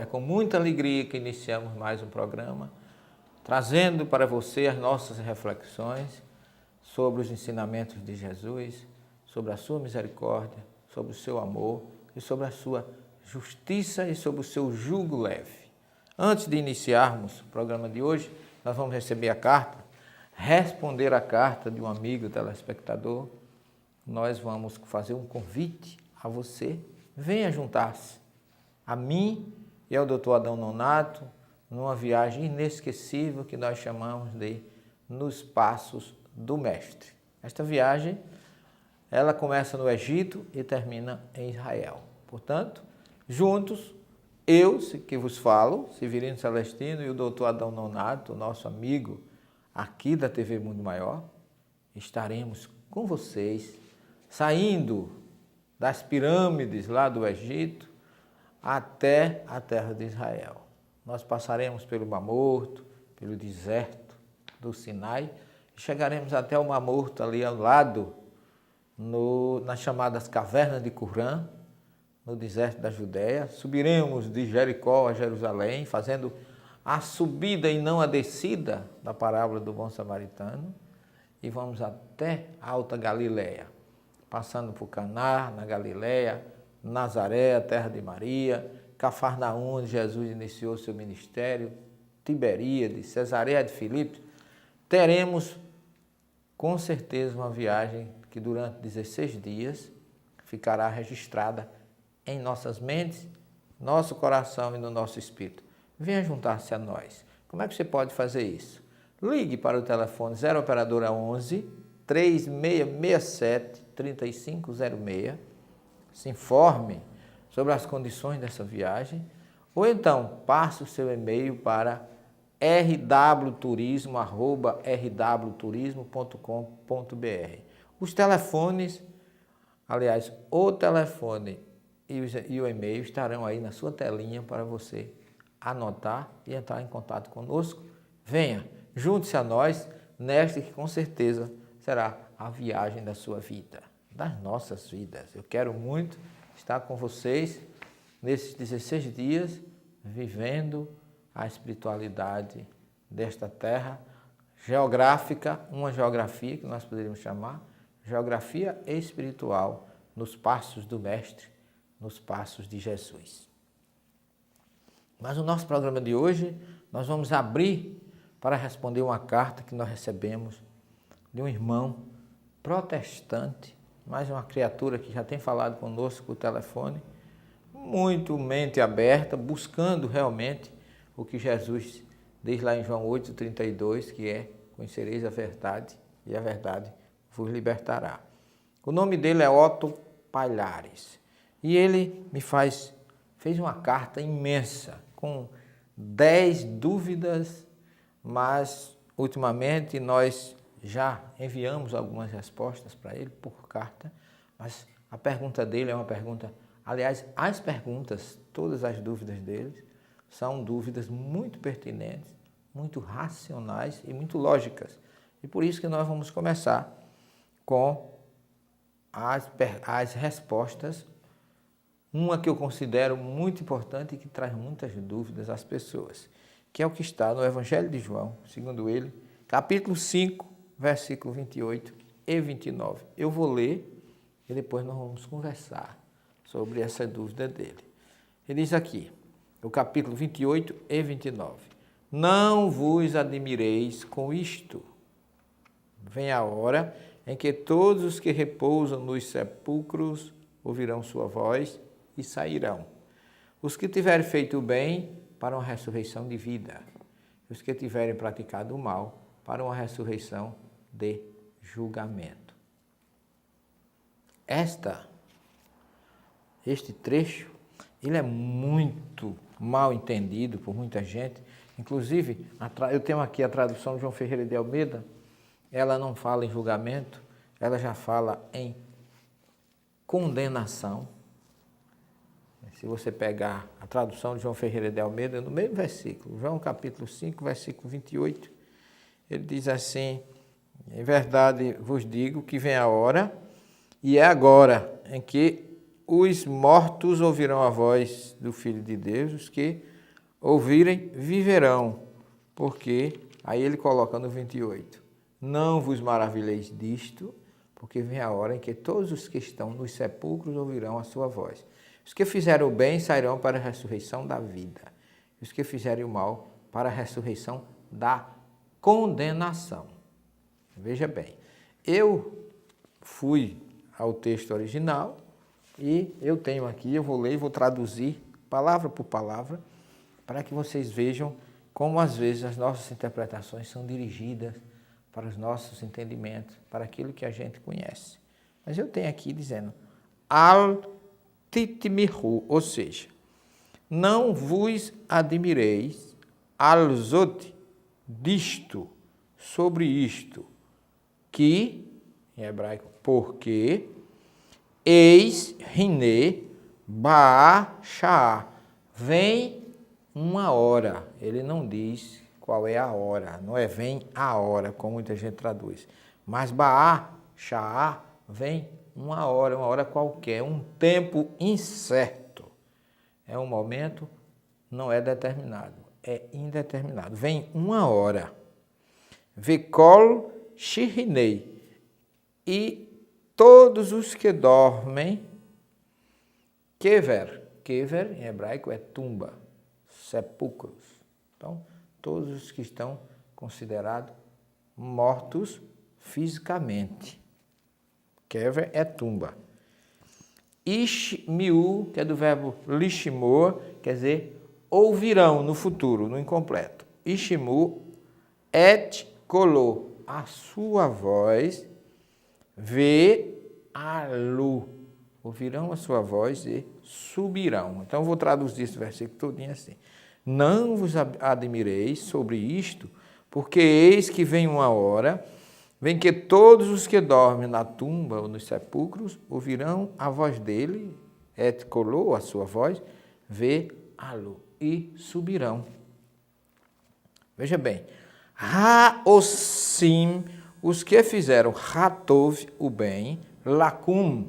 É com muita alegria que iniciamos mais um programa, trazendo para você as nossas reflexões sobre os ensinamentos de Jesus, sobre a sua misericórdia, sobre o seu amor e sobre a sua justiça e sobre o seu jugo leve. Antes de iniciarmos o programa de hoje, nós vamos receber a carta, responder a carta de um amigo telespectador. Nós vamos fazer um convite a você, venha juntar-se a mim e ao Dr. Adão Nonato numa viagem inesquecível que nós chamamos de Nos Passos do Mestre. Esta viagem, ela começa no Egito e termina em Israel. Portanto, juntos, eu, que vos falo, Severino Celestino, e o Dr. Adão Nonato, nosso amigo aqui da TV Mundo Maior, estaremos com vocês, saindo das pirâmides lá do Egito até a terra de Israel. Nós passaremos pelo Mar Morto, pelo deserto do Sinai, e chegaremos até o Mar Morto ali ao lado, nas chamadas cavernas de Qumran, no deserto da Judéia. Subiremos de Jericó a Jerusalém, fazendo a subida e não a descida da parábola do bom samaritano, e vamos até a Alta Galileia, passando por Caná, na Galileia, Nazaré, a terra de Maria, Cafarnaum, onde Jesus iniciou seu ministério, Tiberíades, Cesareia de Filipe. Teremos com certeza uma viagem que durante 16 dias ficará registrada em nossas mentes, nosso coração e no nosso espírito. Venha juntar-se a nós. Como é que você pode fazer isso? Ligue para o telefone 0 operadora 11 3667 3506, se informe sobre as condições dessa viagem, ou então passe o seu e-mail para rwturismo@rwturismo.com.br. Os telefones, aliás, o telefone e o e-mail estarão aí na sua telinha para você anotar e entrar em contato conosco. Venha, junte-se a nós nesta que com certeza será a viagem da sua vida, das nossas vidas. Eu quero muito estar com vocês nesses 16 dias, vivendo a espiritualidade desta terra geográfica, uma geografia que nós poderíamos chamar geografia espiritual, nos passos do Mestre, nos passos de Jesus. Mas no nosso programa de hoje, nós vamos abrir para responder uma carta que nós recebemos de um irmão protestante, mais uma criatura que já tem falado conosco por telefone, muito mente aberta, buscando realmente o que Jesus diz lá em João 8,32, que é: conhecereis a verdade e a verdade vos libertará. O nome dele é Otto Palhares e ele fez uma carta imensa, com 10 dúvidas, mas ultimamente nós já enviamos algumas respostas para ele por carta, mas a pergunta dele é uma pergunta, aliás, as perguntas, todas as dúvidas deles, são dúvidas muito pertinentes, muito racionais e muito lógicas. E por isso que nós vamos começar com as respostas, uma que eu considero muito importante e que traz muitas dúvidas às pessoas, que é o que está no Evangelho de João, segundo ele, capítulo 5, versículo 28 e 29. Eu vou ler e depois nós vamos conversar sobre essa dúvida dele. Ele diz aqui, o capítulo 28 e 29. Não vos admireis com isto. Vem a hora em que todos os que repousam nos sepulcros ouvirão sua voz e sairão. Os que tiverem feito o bem para uma ressurreição de vida. Os que tiverem praticado o mal para uma ressurreição de julgamento. Este trecho, ele é muito mal entendido por muita gente. Inclusive, eu tenho aqui a tradução de João Ferreira de Almeida, ela não fala em julgamento, ela já fala em condenação. Se você pegar a tradução de João Ferreira de Almeida, no mesmo versículo, João capítulo 5, versículo 28, ele diz assim, Em verdade vos digo que vem a hora, e é agora, em que os mortos ouvirão a voz do Filho de Deus, os que ouvirem viverão, porque, aí ele coloca no 28, não vos maravilheis disto, porque vem a hora em que todos os que estão nos sepulcros ouvirão a sua voz. Os que fizeram o bem sairão para a ressurreição da vida, os que fizerem o mal para a ressurreição da condenação. Veja bem, eu fui ao texto original e eu tenho aqui, eu vou ler e vou traduzir palavra por palavra para que vocês vejam como às vezes as nossas interpretações são dirigidas para os nossos entendimentos, para aquilo que a gente conhece. Mas eu tenho aqui dizendo, al-titmihu, ou seja, não vos admireis al-zot, disto, sobre isto, que, em hebraico, porque, eis, rine, ba-shá, vem uma hora. Ele não diz qual é a hora, não é vem a hora, como muita gente traduz. Mas ba-shá, vem uma hora qualquer, um tempo incerto. É um momento, não é determinado, é indeterminado. Vem uma hora. Vekol shirinei, e todos os que dormem, kever em hebraico é tumba, sepulcros. Então, todos os que estão considerados mortos fisicamente. Kever é tumba. Ishmiu, que é do verbo lishmoa, quer dizer, ouvirão no futuro, no incompleto. Ishmu et kolô, a sua voz, ve-alu, ouvirão a sua voz e subirão. Então, eu vou traduzir esse versículo todinho assim. Não vos admireis sobre isto, porque eis que vem uma hora, vem que todos os que dormem na tumba ou nos sepulcros ouvirão a voz dele, et kolô, a sua voz, ve-alu, e subirão. Veja bem, Haosim, os que fizeram Hatov, o bem, Lakum,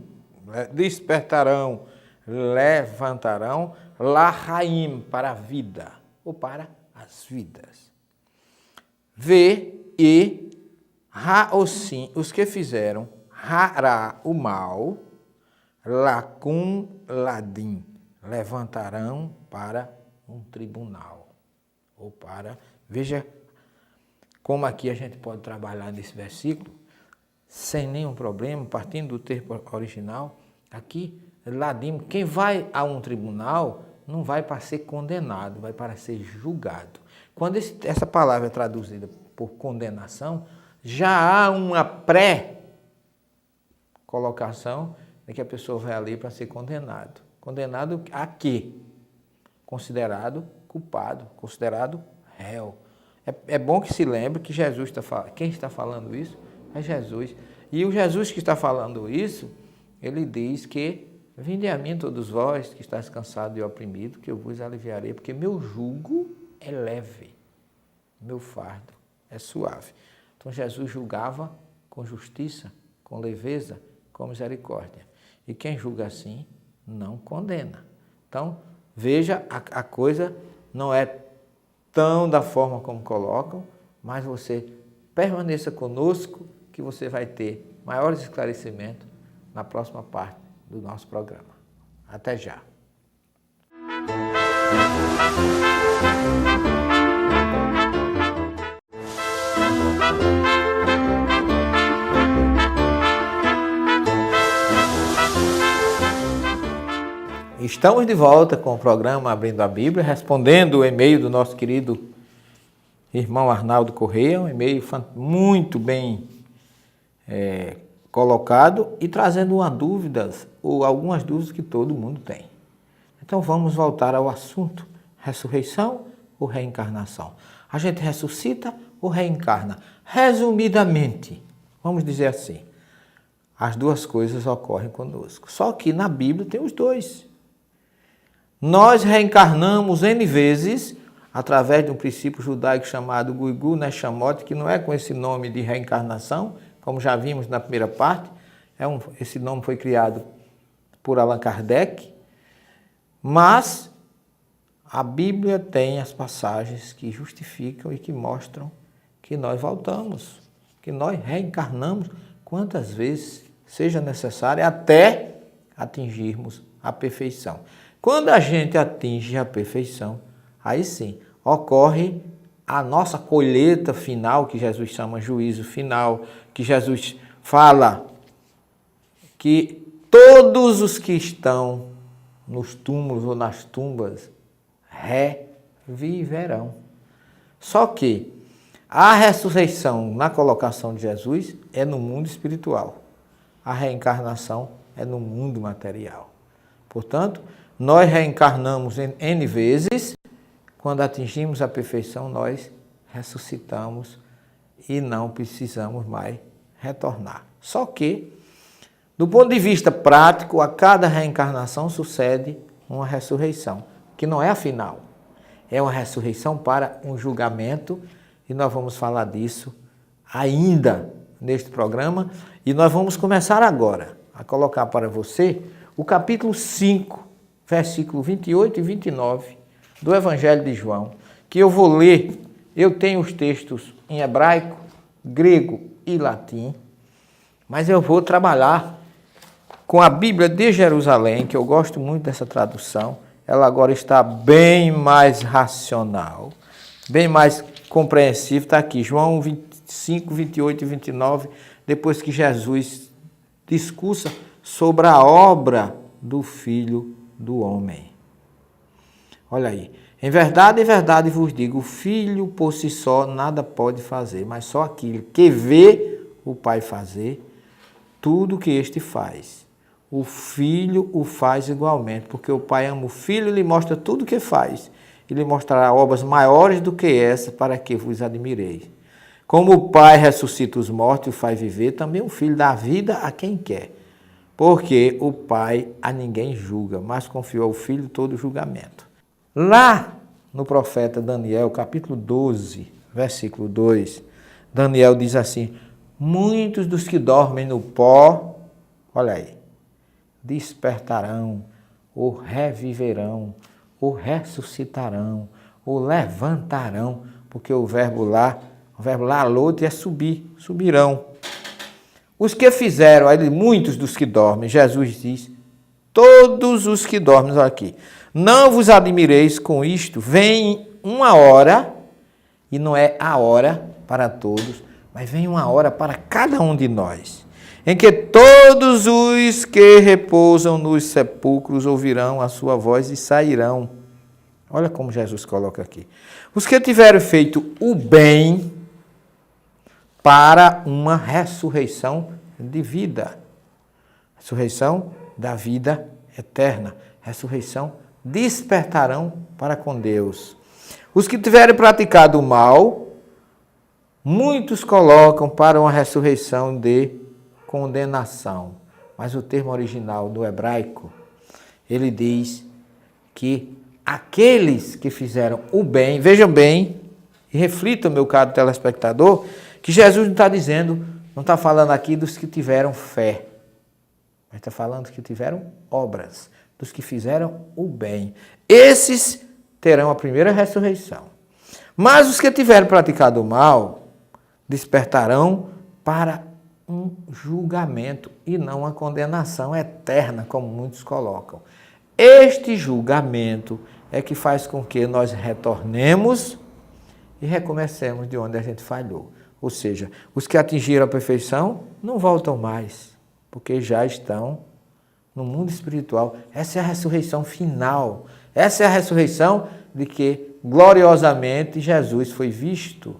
despertarão, levantarão, Lahaim, para a vida, ou para as vidas. E Haosim, os que fizeram Hará, o mal, Lakum, Ladim, levantarão para um tribunal, ou para, veja como aqui a gente pode trabalhar nesse versículo, sem nenhum problema, partindo do termo original, aqui, Ladim, quem vai a um tribunal não vai para ser condenado, vai para ser julgado. Quando essa palavra é traduzida por condenação, já há uma pré-colocação de que a pessoa vai ali para ser condenado. Condenado a quê? Considerado culpado, considerado réu. É bom que se lembre que Jesus está falando. Quem está falando isso é Jesus. E o Jesus que está falando isso, ele diz que vinde a mim todos vós que estáis cansados e oprimidos, que eu vos aliviarei, porque meu jugo é leve, meu fardo é suave. Então Jesus julgava com justiça, com leveza, com misericórdia. E quem julga assim, não condena. Então, veja, a coisa não é tão da forma como colocam, mas você permaneça conosco que você vai ter maiores esclarecimentos na próxima parte do nosso programa. Até já! Estamos de volta com o programa Abrindo a Bíblia, respondendo o e-mail do nosso querido irmão Arnaldo Correia, um e-mail muito bem colocado e trazendo dúvidas, ou algumas dúvidas que todo mundo tem. Então vamos voltar ao assunto, ressurreição ou reencarnação? A gente ressuscita ou reencarna? Resumidamente, vamos dizer assim, as duas coisas ocorrem conosco, só que na Bíblia tem os dois. Nós reencarnamos N vezes, através de um princípio judaico chamado Guigu Neshamot, que não é com esse nome de reencarnação, como já vimos na primeira parte. Esse nome foi criado por Allan Kardec, mas a Bíblia tem as passagens que justificam e que mostram que nós voltamos, que nós reencarnamos quantas vezes seja necessário até atingirmos a perfeição. Quando a gente atinge a perfeição, aí sim, ocorre a nossa colheita final, que Jesus chama juízo final, que Jesus fala que todos os que estão nos túmulos ou nas tumbas reviverão. Só que a ressurreição na colocação de Jesus é no mundo espiritual. A reencarnação é no mundo material. Portanto, nós reencarnamos N vezes. Quando atingimos a perfeição, nós ressuscitamos e não precisamos mais retornar. Só que, do ponto de vista prático, a cada reencarnação sucede uma ressurreição, que não é a final. É uma ressurreição para um julgamento, e nós vamos falar disso ainda neste programa. E nós vamos começar agora a colocar para você o capítulo 5, versículo 28 e 29 do Evangelho de João, que eu vou ler. Eu tenho os textos em hebraico, grego e latim, mas eu vou trabalhar com a Bíblia de Jerusalém, que eu gosto muito dessa tradução. Ela agora está bem mais racional, bem mais compreensível. Está aqui, João 25, 28 e 29, depois que Jesus discursa sobre a obra do Filho do Homem. Olha aí. Em verdade vos digo, o Filho por si só nada pode fazer, mas só aquilo que vê o Pai fazer, tudo que este faz. O Filho o faz igualmente, porque o Pai ama o Filho e lhe mostra tudo o que faz. E lhe mostrará obras maiores do que essa, para que vos admireis. Como o Pai ressuscita os mortos e o faz viver, também o Filho dá vida a quem quer. Porque o Pai a ninguém julga, mas confiou ao Filho todo o julgamento. Lá no profeta Daniel, capítulo 12, versículo 2, Daniel diz assim: muitos dos que dormem no pó, olha aí, despertarão, ou reviverão, ou ressuscitarão, ou levantarão, porque o verbo lá lote é subir, subirão. Os que fizeram, aí muitos dos que dormem, Jesus diz, todos os que dormem, olha aqui, não vos admireis com isto, vem uma hora, e não é a hora para todos, mas vem uma hora para cada um de nós, em que todos os que repousam nos sepulcros ouvirão a sua voz e sairão. Olha como Jesus coloca aqui. Os que tiverem feito o bem para uma ressurreição de vida. Ressurreição da vida eterna. Ressurreição despertarão para com Deus. Os que tiverem praticado o mal, muitos colocam para uma ressurreição de condenação. Mas o termo original do hebraico, ele diz que aqueles que fizeram o bem, vejam bem, e reflitam, meu caro telespectador, que Jesus não está dizendo, não está falando aqui dos que tiveram fé, mas está falando dos que tiveram obras, dos que fizeram o bem. Esses terão a primeira ressurreição. Mas os que tiverem praticado o mal, despertarão para um julgamento e não a condenação eterna, como muitos colocam. Este julgamento é que faz com que nós retornemos e recomecemos de onde a gente falhou. Ou seja, os que atingiram a perfeição não voltam mais, porque já estão no mundo espiritual. Essa é a ressurreição final. Essa é a ressurreição de que gloriosamente Jesus foi visto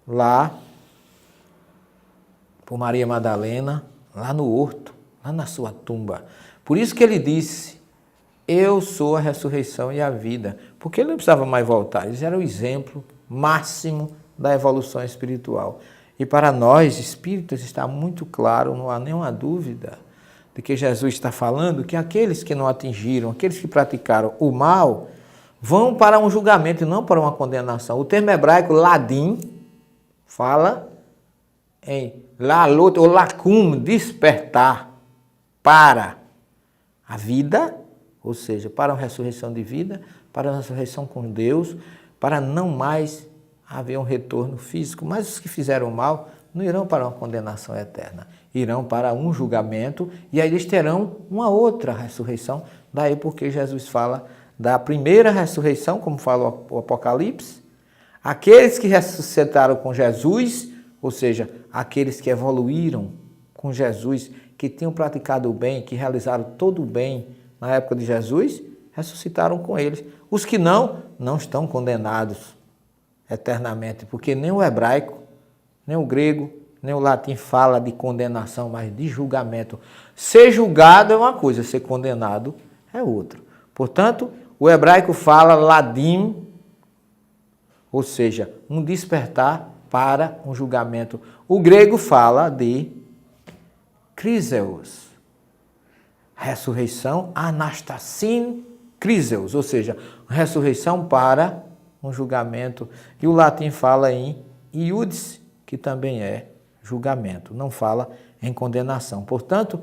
lá por Maria Madalena, lá no horto, lá na sua tumba. Por isso que ele disse, eu sou a ressurreição e a vida. Porque ele não precisava mais voltar. Ele era o exemplo máximo da evolução espiritual. E para nós, espíritas, está muito claro, não há nenhuma dúvida de que Jesus está falando que aqueles que não atingiram, aqueles que praticaram o mal, vão para um julgamento e não para uma condenação. O termo hebraico ladim fala em lalot ou lakum, despertar para a vida, ou seja, para a ressurreição de vida, para a ressurreição com Deus, para não mais haver um retorno físico. Mas os que fizeram mal não irão para uma condenação eterna, irão para um julgamento e aí eles terão uma outra ressurreição. Daí porque Jesus fala da primeira ressurreição, como fala o Apocalipse, aqueles que ressuscitaram com Jesus, ou seja, aqueles que evoluíram com Jesus, que tinham praticado o bem, que realizaram todo o bem na época de Jesus, ressuscitaram com eles. Os que não estão condenados eternamente, porque nem o hebraico, nem o grego, nem o latim fala de condenação, mas de julgamento. Ser julgado é uma coisa, ser condenado é outra. Portanto, o hebraico fala ladim, ou seja, um despertar para um julgamento. O grego fala de kriseus, ressurreição, anastasin kriseus, ou seja, ressurreição para um julgamento. E o latim fala em iudice, que também é julgamento, não fala em condenação. Portanto,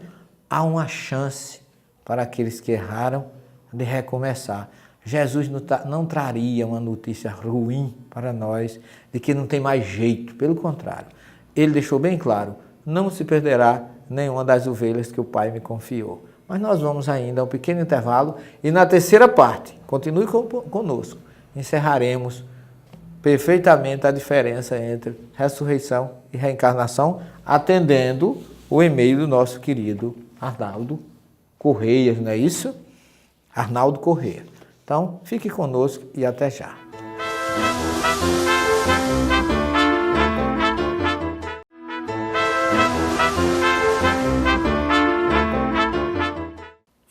há uma chance para aqueles que erraram de recomeçar. Jesus não traria uma notícia ruim para nós de que não tem mais jeito, pelo contrário. Ele deixou bem claro, não se perderá nenhuma das ovelhas que o Pai me confiou. Mas nós vamos ainda a um pequeno intervalo e na terceira parte, continue conosco, encerraremos perfeitamente a diferença entre ressurreição e reencarnação, atendendo o e-mail do nosso querido Arnaldo Correia, não é isso? Arnaldo Correia. Então, fique conosco e até já.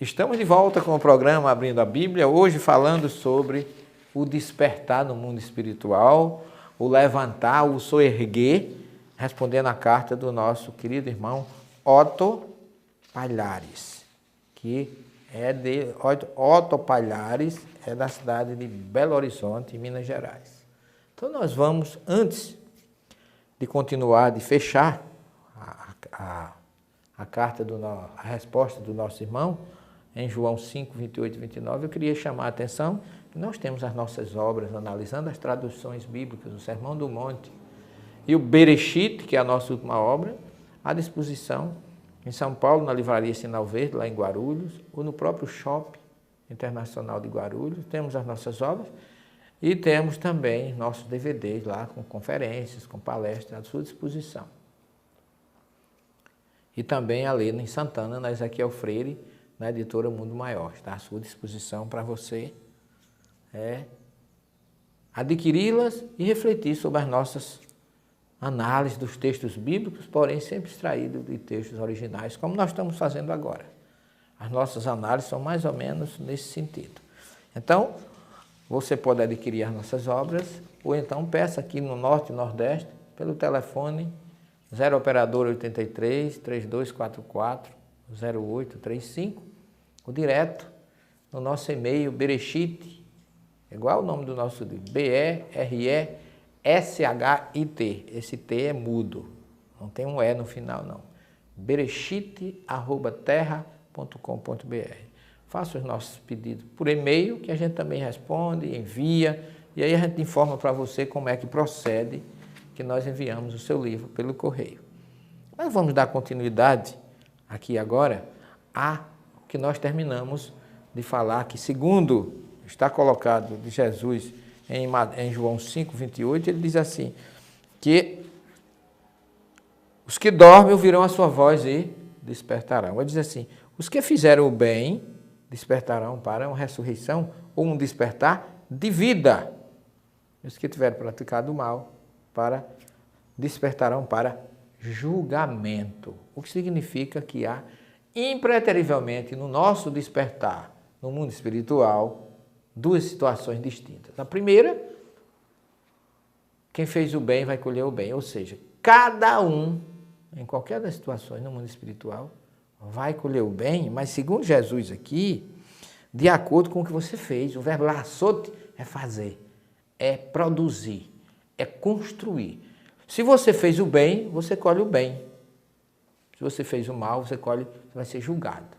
Estamos de volta com o programa Abrindo a Bíblia, hoje falando sobre o despertar no mundo espiritual, o levantar, o soerguer, respondendo à carta do nosso querido irmão Otto Palhares, que é de Otto Palhares, é da cidade de Belo Horizonte, em Minas Gerais. Então nós vamos, antes de continuar, de fechar a carta, a resposta do nosso irmão, em João 5, 28 e 29, eu queria chamar a atenção que nós temos as nossas obras analisando as traduções bíblicas, o Sermão do Monte e o Bereshit, que é a nossa última obra, à disposição em São Paulo, na Livraria Sinal Verde, lá em Guarulhos, ou no próprio Shopping Internacional de Guarulhos. Temos as nossas obras e temos também nossos DVDs lá com conferências, com palestras à sua disposição. E também a Lena em Santana, na Ezequiel Freire, na editora Mundo Maior. Está à sua disposição para você adquiri-las e refletir sobre as nossas análises dos textos bíblicos, porém sempre extraídos de textos originais, como nós estamos fazendo agora. As nossas análises são mais ou menos nesse sentido. Então, você pode adquirir as nossas obras, ou então peça aqui no Norte e Nordeste, pelo telefone 0 operador 83 3244 0835, ou direto no nosso e-mail Bereshit, igual o nome do nosso livro, BERESHIT, esse T é mudo, não tem um E no final não, bereshit@terra.com.br. Faça os nossos pedidos por e-mail, que a gente também responde, envia, e aí a gente informa para você como é que procede, que nós enviamos o seu livro pelo correio. Nós vamos dar continuidade aqui agora a que nós terminamos de falar, que segundo está colocado de Jesus em João 5, 28, ele diz assim, que os que dormem ouvirão a sua voz e despertarão. Ele diz assim, os que fizeram o bem despertarão para uma ressurreição ou um despertar de vida. Os que tiverem praticado o mal despertarão para julgamento. O que significa que há impreterivelmente no nosso despertar, no mundo espiritual, duas situações distintas. A primeira, quem fez o bem vai colher o bem, ou seja, cada um, em qualquer das situações no mundo espiritual, vai colher o bem, mas segundo Jesus aqui, de acordo com o que você fez. O verbo laçote é fazer, é produzir, é construir. Se você fez o bem, você colhe o bem. Se você fez o mal, você vai ser julgado,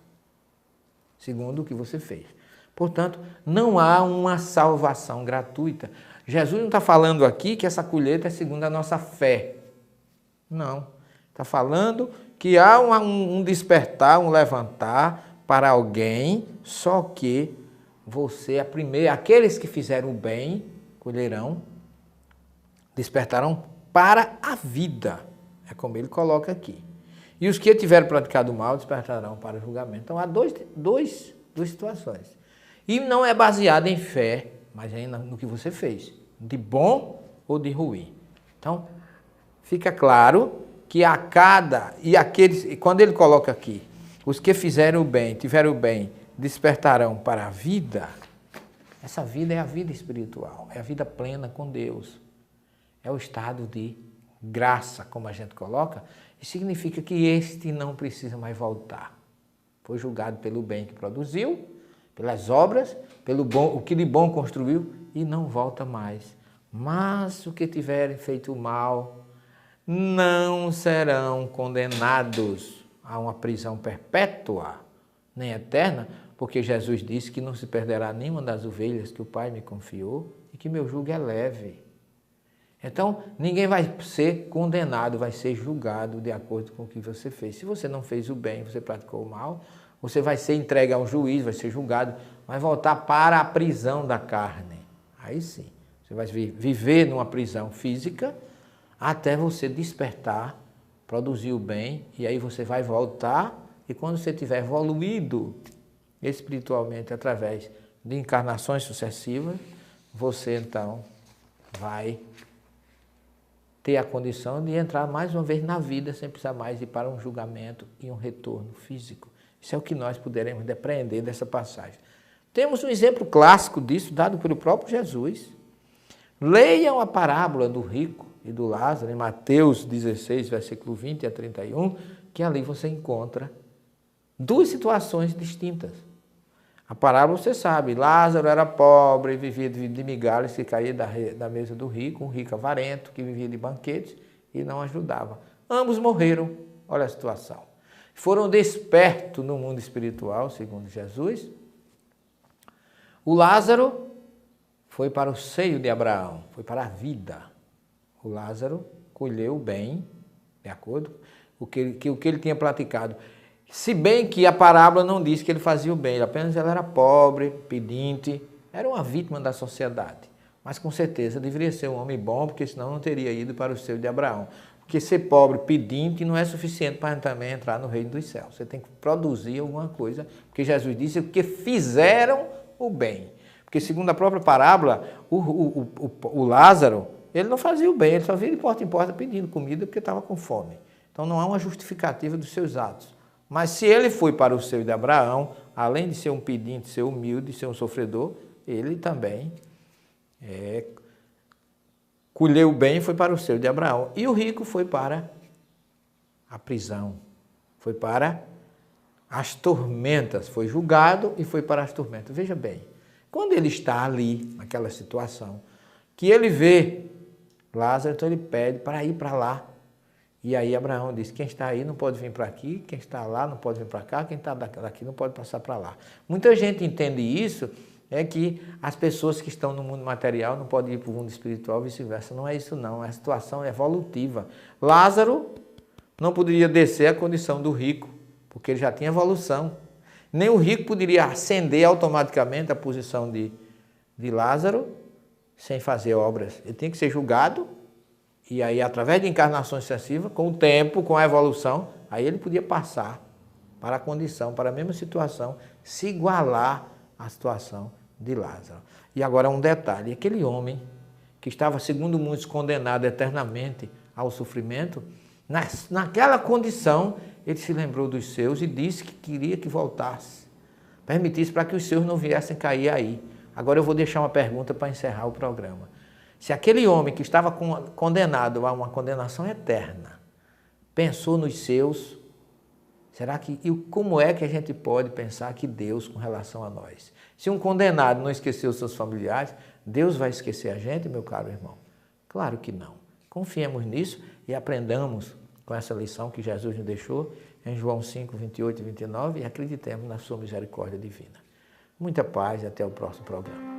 segundo o que você fez. Portanto, não há uma salvação gratuita. Jesus não está falando aqui que essa colheita é segundo a nossa fé. Não. Está falando que há um despertar, um levantar para alguém, só que você é primeiro. Aqueles que fizeram o bem colherão, despertarão para a vida. É como ele coloca aqui. E os que tiverem praticado o mal despertarão para o julgamento. Então há duas situações. E não é baseado em fé, mas ainda no que você fez, de bom ou de ruim. Então, fica claro que e quando ele coloca aqui, os que fizeram o bem, tiveram o bem, despertarão para a vida. Essa vida é a vida espiritual, é a vida plena com Deus. É o estado de graça, como a gente coloca, e significa que este não precisa mais voltar. Foi julgado pelo bem que produziu, pelas obras, pelo bom, o que de bom construiu, e não volta mais. Mas o que tiverem feito mal não serão condenados a uma prisão perpétua, nem eterna, porque Jesus disse que não se perderá nenhuma das ovelhas que o Pai me confiou e que meu jugo é leve. Então, ninguém vai ser condenado, vai ser julgado de acordo com o que você fez. Se você não fez o bem, você praticou o mal, você vai ser entregue a um juiz, vai ser julgado, vai voltar para a prisão da carne. Aí sim, você vai viver numa prisão física até você despertar, produzir o bem, e aí você vai voltar, e quando você tiver evoluído espiritualmente através de encarnações sucessivas, você então vai ter a condição de entrar mais uma vez na vida, sem precisar mais ir para um julgamento e um retorno físico. Isso é o que nós poderemos depreender dessa passagem. Temos um exemplo clássico disso, dado pelo próprio Jesus. Leiam a parábola do rico e do Lázaro, em Mateus 16, versículo 20 a 31, que ali você encontra duas situações distintas. A parábola você sabe, Lázaro era pobre, vivia de migalhas que caía da mesa do rico, um rico avarento que vivia de banquetes e não ajudava. Ambos morreram, olha a situação. Foram despertos no mundo espiritual, segundo Jesus. O Lázaro foi para o seio de Abraão, foi para a vida. O Lázaro colheu o bem, de acordo com o que ele tinha praticado. Se bem que a parábola não diz que ele fazia o bem, apenas ele era pobre, pedinte, era uma vítima da sociedade. Mas com certeza deveria ser um homem bom, porque senão não teria ido para o seio de Abraão. Porque ser pobre, pedinte, não é suficiente para também entrar no reino dos céus. Você tem que produzir alguma coisa, porque Jesus disse que fizeram o bem. Porque segundo a própria parábola, o Lázaro, ele não fazia o bem, ele só via de porta em porta pedindo comida porque estava com fome. Então não há uma justificativa dos seus atos. Mas se ele foi para o seio de Abraão, além de ser um pedinte, ser humilde, ser um sofredor, ele também colheu o bem e foi para o seio de Abraão. E o rico foi para a prisão, foi para as tormentas, foi julgado e foi para as tormentas. Veja bem, quando ele está ali, naquela situação, que ele vê Lázaro, então ele pede para ir para lá. E aí Abraão diz, quem está aí não pode vir para aqui, quem está lá não pode vir para cá, quem está daqui não pode passar para lá. Muita gente entende isso, é que as pessoas que estão no mundo material não podem ir para o mundo espiritual, vice-versa. Não é isso não, é a situação evolutiva. Lázaro não poderia descer à condição do rico, porque ele já tinha evolução. Nem o rico poderia ascender automaticamente à posição de Lázaro, sem fazer obras. Ele tinha que ser julgado, e aí, através de encarnações sucessivas, com o tempo, com a evolução, aí ele podia passar para a condição, para a mesma situação, se igualar à situação de Lázaro. E agora um detalhe, aquele homem que estava, segundo muitos, condenado eternamente ao sofrimento, naquela condição, ele se lembrou dos seus e disse que queria que voltasse, permitisse para que os seus não viessem cair aí. Agora eu vou deixar uma pergunta para encerrar o programa. Se aquele homem que estava condenado a uma condenação eterna, pensou nos seus, Será que, e como é que a gente pode pensar que Deus com relação a nós? Se um condenado não esqueceu os seus familiares, Deus vai esquecer a gente, meu caro irmão? Claro que não. Confiemos nisso e aprendamos com essa lição que Jesus nos deixou em João 5, 28 e 29 e acreditemos na sua misericórdia divina. Muita paz e até o próximo programa.